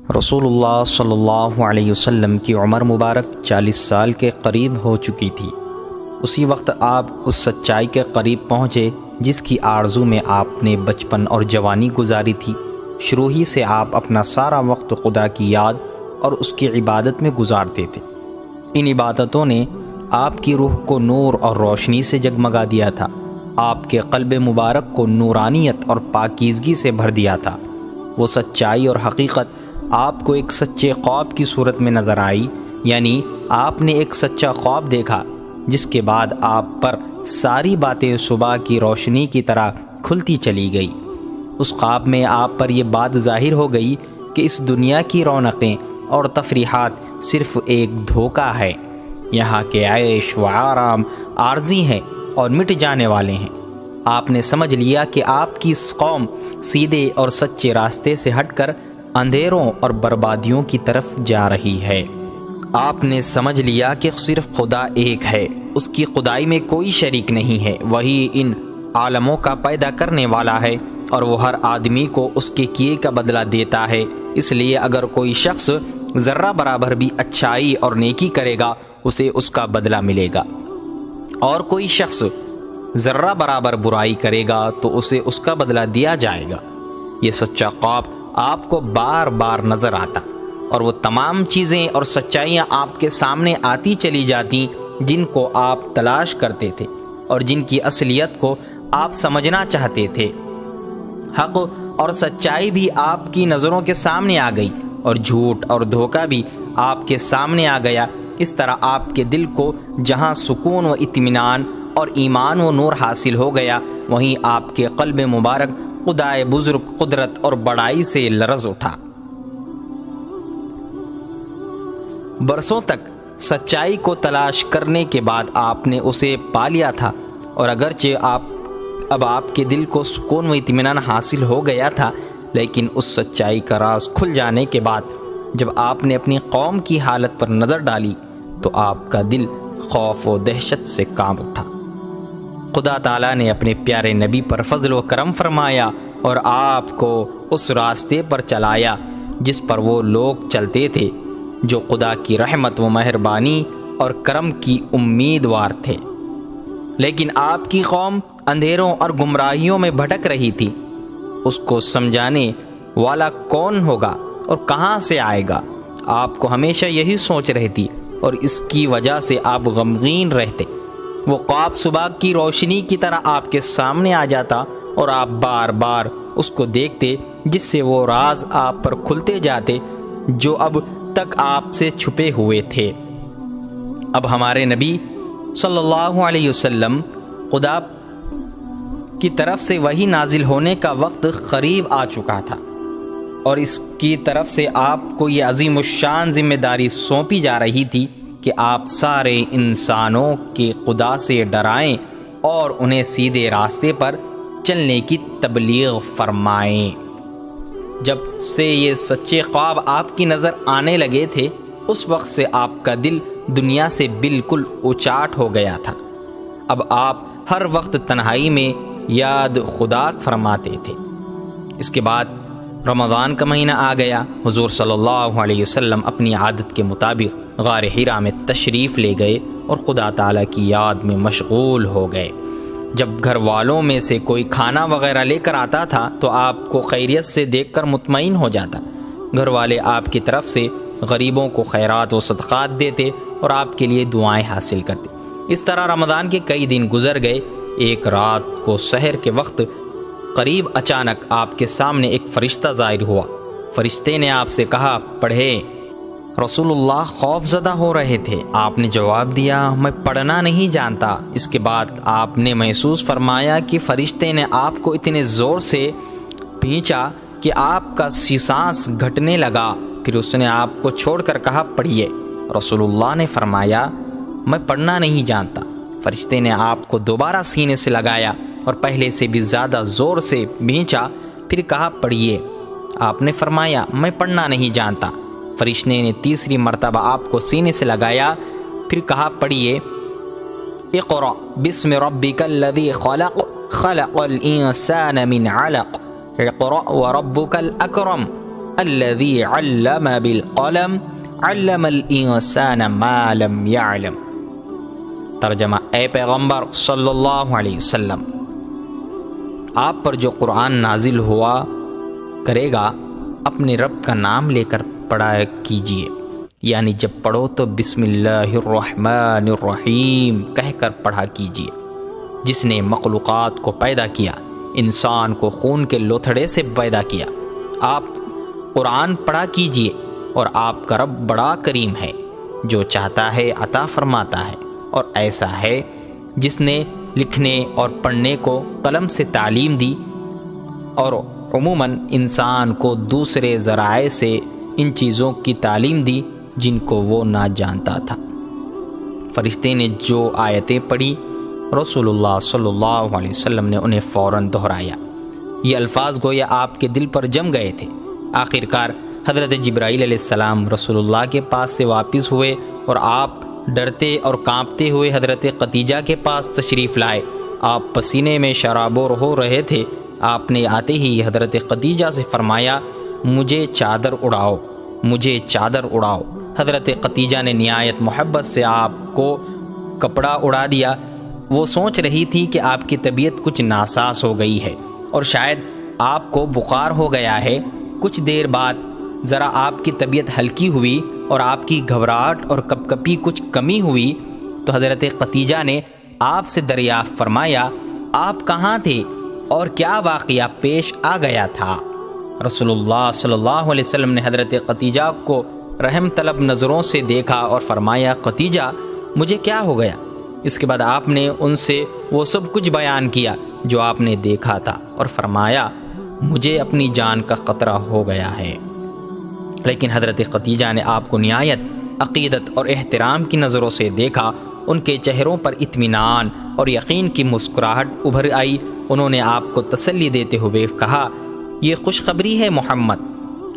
رسول اللہ صلی اللہ علیہ وسلم کی عمر مبارک 40 سال کے قریب ہو چکی تھی۔ اسی وقت آپ اس سچائی کے قریب پہنچے جس کی آرزو میں آپ نے بچپن اور جوانی گزاری تھی۔ شروع ہی سے آپ اپنا سارا وقت خدا کی یاد اور اس کی عبادت میں گزارتے تھے۔ ان عبادتوں نے آپ کی روح کو نور اور روشنی سے جگمگا دیا تھا، آپ کے قلب مبارک کو نورانیت اور پاکیزگی سے بھر دیا تھا۔ وہ سچائی اور حقیقت آپ کو ایک سچے خواب کی صورت میں نظر آئی، یعنی آپ نے ایک سچا خواب دیکھا جس کے بعد آپ پر ساری باتیں صبح کی روشنی کی طرح کھلتی چلی گئی۔ اس خواب میں آپ پر یہ بات ظاہر ہو گئی کہ اس دنیا کی رونقیں اور تفریحات صرف ایک دھوکہ ہے، یہاں کے عیش و آرام عارضی ہیں اور مٹ جانے والے ہیں۔ آپ نے سمجھ لیا کہ آپ کی اس قوم سیدھے اور سچے راستے سے ہٹ کر اندھیروں اور بربادیوں کی طرف جا رہی ہے۔ آپ نے سمجھ لیا کہ صرف خدا ایک ہے، اس کی خدائی میں کوئی شریک نہیں ہے، وہی ان عالموں کا پیدا کرنے والا ہے اور وہ ہر آدمی کو اس کے کیے کا بدلہ دیتا ہے۔ اس لیے اگر کوئی شخص ذرہ برابر بھی اچھائی اور نیکی کرے گا اسے اس کا بدلہ ملے گا، اور کوئی شخص ذرہ برابر برائی کرے گا تو اسے اس کا بدلہ دیا جائے گا۔ یہ سچا خواب آپ کو بار بار نظر آتا اور وہ تمام چیزیں اور سچائیاں آپ کے سامنے آتی چلی جاتی جن کو آپ تلاش کرتے تھے اور جن کی اصلیت کو آپ سمجھنا چاہتے تھے۔ حق اور سچائی بھی آپ کی نظروں کے سامنے آ گئی اور جھوٹ اور دھوکہ بھی آپ کے سامنے آ گیا۔ اس طرح آپ کے دل کو جہاں سکون و اطمینان اور ایمان و نور حاصل ہو گیا، وہیں آپ کے قلب مبارک خدائے بزرگ قدرت اور بڑائی سے لرز اٹھا۔ برسوں تک سچائی کو تلاش کرنے کے بعد آپ نے اسے پا لیا تھا، اور اگرچہ اب آپ کے دل کو سکون و اطمینان حاصل ہو گیا تھا، لیکن اس سچائی کا راز کھل جانے کے بعد جب آپ نے اپنی قوم کی حالت پر نظر ڈالی تو آپ کا دل خوف و دہشت سے کانپ اٹھا۔ خدا تعالیٰ نے اپنے پیارے نبی پر فضل و کرم فرمایا اور آپ کو اس راستے پر چلایا جس پر وہ لوگ چلتے تھے جو خدا کی رحمت و مہربانی اور کرم کی امیدوار تھے۔ لیکن آپ کی قوم اندھیروں اور گمراہیوں میں بھٹک رہی تھی۔ اس کو سمجھانے والا کون ہوگا اور کہاں سے آئے گا؟ آپ کو ہمیشہ یہی سوچ رہتی اور اس کی وجہ سے آپ غمگین رہتے۔ وہ خواب صبح کی روشنی کی طرح آپ کے سامنے آ جاتا اور آپ بار بار اس کو دیکھتے، جس سے وہ راز آپ پر کھلتے جاتے جو اب تک آپ سے چھپے ہوئے تھے۔ اب ہمارے نبی صلی اللہ علیہ وسلم خدا کی طرف سے وحی نازل ہونے کا وقت قریب آ چکا تھا، اور اس کی طرف سے آپ کو یہ عظیم الشان ذمہ داری سونپی جا رہی تھی کہ آپ سارے انسانوں کے خدا سے ڈرائیں اور انہیں سیدھے راستے پر چلنے کی تبلیغ فرمائیں۔ جب سے یہ سچے خواب آپ کی نظر آنے لگے تھے، اس وقت سے آپ کا دل دنیا سے بالکل اچاٹ ہو گیا تھا۔ اب آپ ہر وقت تنہائی میں یاد خدا فرماتے تھے۔ اس کے بعد رمضان کا مہینہ آ گیا۔ حضور صلی اللہ علیہ وسلم اپنی عادت کے مطابق غار حرا میں تشریف لے گئے اور خدا تعالیٰ کی یاد میں مشغول ہو گئے۔ جب گھر والوں میں سے کوئی کھانا وغیرہ لے کر آتا تھا تو آپ کو خیریت سے دیکھ کر مطمئن ہو جاتا۔ گھر والے آپ کی طرف سے غریبوں کو خیرات و صدقات دیتے اور آپ کے لیے دعائیں حاصل کرتے۔ اس طرح رمضان کے کئی دن گزر گئے۔ ایک رات کو سحر کے وقت قریب اچانک آپ کے سامنے ایک فرشتہ ظاہر ہوا۔ فرشتے نے آپ سے کہا، پڑھے۔ رسول اللہ خوف زدہ ہو رہے تھے۔ آپ نے جواب دیا، میں پڑھنا نہیں جانتا۔ اس کے بعد آپ نے محسوس فرمایا کہ فرشتے نے آپ کو اتنے زور سے کھینچا کہ آپ کا سانس گھٹنے لگا۔ پھر اس نے آپ کو چھوڑ کر کہا، پڑھیے۔ رسول اللہ نے فرمایا، میں پڑھنا نہیں جانتا۔ فرشتے نے آپ کو دوبارہ سینے سے لگایا اور پہلے سے بھی زیادہ زور سے کھینچا، پھر کہا، پڑھیے۔ آپ نے فرمایا، میں پڑھنا نہیں جانتا۔ فرشتے نے تیسری مرتبہ آپ کو سینے سے لگایا، پھر کہا، پڑھیے، اقرأ بسم ربک الذی خلق خلق الانسان من علق اقرأ وربک الاکرم الذی علم بالقلم علم الانسان ما لم يعلم۔ ترجمہ: اے پیغمبر صلی اللہ علیہ وسلم، آپ پر جو قرآن نازل ہوا کرے گا اپنے رب کا نام لے کر پڑھا کیجیے، یعنی جب پڑھو تو بسم اللہ الرحمن الرحیم کہہ کر پڑھا کیجیے۔ جس نے مخلوقات کو پیدا کیا، انسان کو خون کے لوتھڑے سے پیدا کیا، آپ قرآن پڑھا کیجیے، اور آپ کا رب بڑا کریم ہے، جو چاہتا ہے عطا فرماتا ہے، اور ایسا ہے جس نے لکھنے اور پڑھنے کو قلم سے تعلیم دی، اور عموماً انسان کو دوسرے ذرائع سے ان چیزوں کی تعلیم دی جن کو وہ نہ جانتا تھا۔ فرشتے نے جو آیتیں پڑھی، رسول اللہ صلی اللہ علیہ وسلم نے انہیں فوراً دہرایا۔ یہ الفاظ گویا آپ کے دل پر جم گئے تھے۔ آخرکار حضرت جبرائیل علیہ السلام رسول اللہ کے پاس سے واپس ہوئے اور آپ ڈرتے اور کانپتے ہوئے حضرت خدیجہ کے پاس تشریف لائے۔ آپ پسینے میں شرابور ہو رہے تھے۔ آپ نے آتے ہی حضرت خدیجہ سے فرمایا، مجھے چادر اڑاؤ، مجھے چادر اڑاؤ۔ حضرت خدیجہ نے نہایت محبت سے آپ کو کپڑا اڑا دیا۔ وہ سوچ رہی تھی کہ آپ کی طبیعت کچھ ناساز ہو گئی ہے اور شاید آپ کو بخار ہو گیا ہے۔ کچھ دیر بعد ذرا آپ کی طبیعت ہلکی ہوئی اور آپ کی گھبراہٹ اور کپکپی کچھ کمی ہوئی تو حضرت خدیجہ نے آپ سے دریافت فرمایا، آپ کہاں تھے اور کیا واقعہ پیش آ گیا تھا؟ رسول اللہ صلی اللہ علیہ وسلم نے حضرت خدیجہ کو رحم طلب نظروں سے دیکھا اور فرمایا، خدیجہ مجھے کیا ہو گیا؟ اس کے بعد آپ نے ان سے وہ سب کچھ بیان کیا جو آپ نے دیکھا تھا اور فرمایا، مجھے اپنی جان کا خطرہ ہو گیا ہے۔ لیکن حضرت خدیجہ نے آپ کو نہایت عقیدت اور احترام کی نظروں سے دیکھا۔ ان کے چہروں پر اطمینان اور یقین کی مسکراہٹ ابھر آئی۔ انہوں نے آپ کو تسلی دیتے ہوئے کہا، یہ خوشخبری ہے محمد،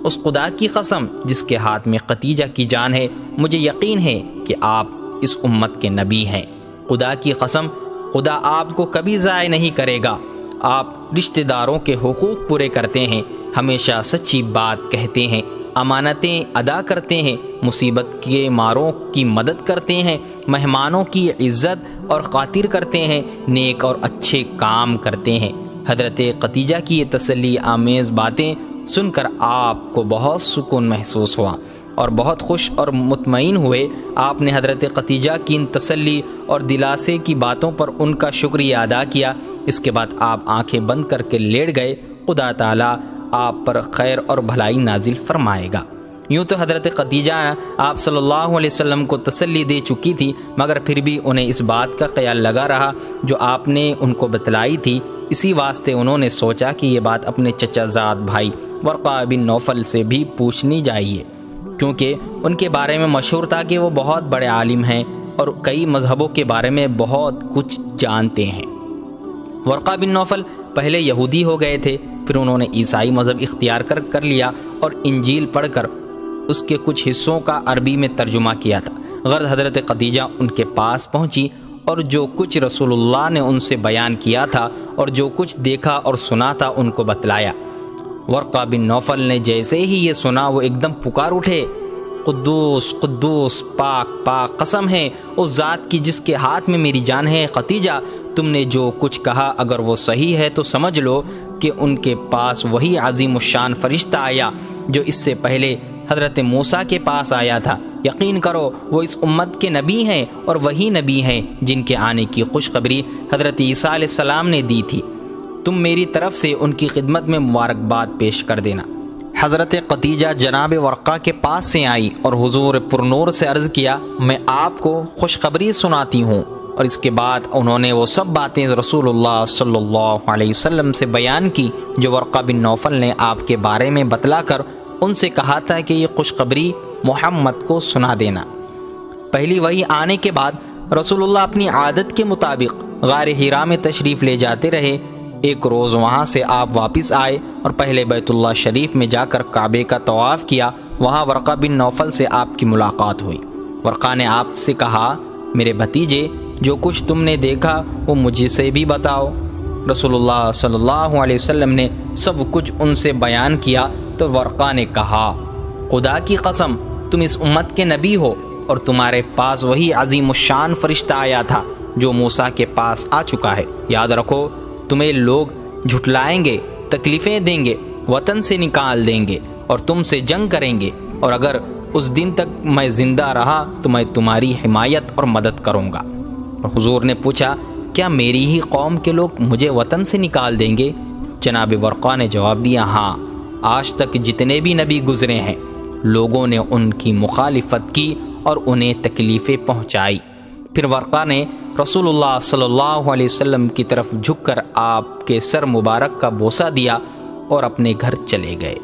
اس خدا کی قسم جس کے ہاتھ میں خدیجہ کی جان ہے، مجھے یقین ہے کہ آپ اس امت کے نبی ہیں۔ خدا کی قسم، خدا آپ کو کبھی ضائع نہیں کرے گا۔ آپ رشتہ داروں کے حقوق پورے کرتے ہیں، ہمیشہ سچی بات کہتے ہیں، امانتیں ادا کرتے ہیں، مصیبت کے ماروں کی مدد کرتے ہیں، مہمانوں کی عزت اور خاطر کرتے ہیں، نیک اور اچھے کام کرتے ہیں۔ حضرت خدیجہ کی یہ تسلی آمیز باتیں سن کر آپ کو بہت سکون محسوس ہوا اور بہت خوش اور مطمئن ہوئے۔ آپ نے حضرت خدیجہ کی ان تسلی اور دلاسے کی باتوں پر ان کا شکریہ ادا کیا۔ اس کے بعد آپ آنکھیں بند کر کے لیٹ گئے۔ خدا تعالیٰ آپ پر خیر اور بھلائی نازل فرمائے گا۔ یوں تو حضرت خدیجہ آپ صلی اللہ علیہ وسلم کو تسلی دے چکی تھی، مگر پھر بھی انہیں اس بات کا خیال لگا رہا جو آپ نے ان کو بتلائی تھی۔ اسی واسطے انہوں نے سوچا کہ یہ بات اپنے چچا زاد بھائی ورقہ بن نوفل سے بھی پوچھنی چاہیے، کیونکہ ان کے بارے میں مشہور تھا کہ وہ بہت بڑے عالم ہیں اور کئی مذہبوں کے بارے میں بہت کچھ جانتے ہیں۔ ورقہ بن نوفل پہلے یہودی ہو گئے تھے، پھر انہوں نے عیسائی مذہب اختیار کر لیا اور انجیل پڑھ کر اس کے کچھ حصوں کا عربی میں ترجمہ کیا تھا۔ غرض حضرت خدیجہ ان کے پاس پہنچی اور جو کچھ رسول اللہ نے ان سے بیان کیا تھا اور جو کچھ دیکھا اور سنا تھا ان کو بتلایا۔ ورقہ بن نوفل نے جیسے ہی یہ سنا وہ ایک دم پکار اٹھے، قدوس قدوس، پاک پاک قسم ہے اس ذات کی جس کے ہاتھ میں میری جان ہے۔ خدیجہ، تم نے جو کچھ کہا اگر وہ صحیح ہے تو سمجھ لو کہ ان کے پاس وہی عظیم الشان فرشتہ آیا جو اس سے پہلے حضرت موسیٰ کے پاس آیا تھا۔ یقین کرو وہ اس امت کے نبی ہیں اور وہی نبی ہیں جن کے آنے کی خوشخبری حضرت عیسیٰ علیہ السلام نے دی تھی۔ تم میری طرف سے ان کی خدمت میں مبارکباد پیش کر دینا۔ حضرت خدیجہ جناب ورقہ کے پاس سے آئی اور حضور پرنور سے عرض کیا، میں آپ کو خوشخبری سناتی ہوں۔ اور اس کے بعد انہوں نے وہ سب باتیں رسول اللہ صلی اللہ علیہ وسلم سے بیان کی جو ورقہ بن نوفل نے آپ کے بارے میں بتلا کر ان سے کہا تھا کہ یہ خوشخبری محمد کو سنا دینا۔ پہلی وحی آنے کے بعد رسول اللہ اپنی عادت کے مطابق غار حرا میں تشریف لے جاتے رہے۔ ایک روز وہاں سے آپ واپس آئے اور پہلے بیت اللہ شریف میں جا کر کعبے کا طواف کیا۔ وہاں ورقہ بن نوفل سے آپ کی ملاقات ہوئی۔ ورقہ نے آپ سے کہا، میرے بھتیجے، جو کچھ تم نے دیکھا وہ مجھے سے بھی بتاؤ۔ رسول اللہ صلی اللہ علیہ وسلم نے سب کچھ ان سے بیان کیا تو ورقہ نے کہا خدا کی قسم تم اس امت کے نبی ہو اور تمہارے پاس وہی عظیم الشان فرشتہ آیا تھا جو موسیٰ کے پاس آ چکا ہے۔ یاد رکھو تمہیں لوگ جھٹلائیں گے، تکلیفیں دیں گے، وطن سے نکال دیں گے اور تم سے جنگ کریں گے، اور اگر اس دن تک میں زندہ رہا تو میں تمہاری حمایت اور مدد کروں گا۔ اور حضور نے پوچھا کیا میری ہی قوم کے لوگ مجھے وطن سے نکال دیں گے؟ جناب ورقہ نے جواب دیا ہاں، آج تک جتنے بھی نبی گزرے ہیں لوگوں نے ان کی مخالفت کی اور انہیں تکلیفیں پہنچائی۔ پھر ورقہ نے رسول اللہ صلی اللہ علیہ وسلم کی طرف جھک کر آپ کے سر مبارک کا بوسہ دیا اور اپنے گھر چلے گئے۔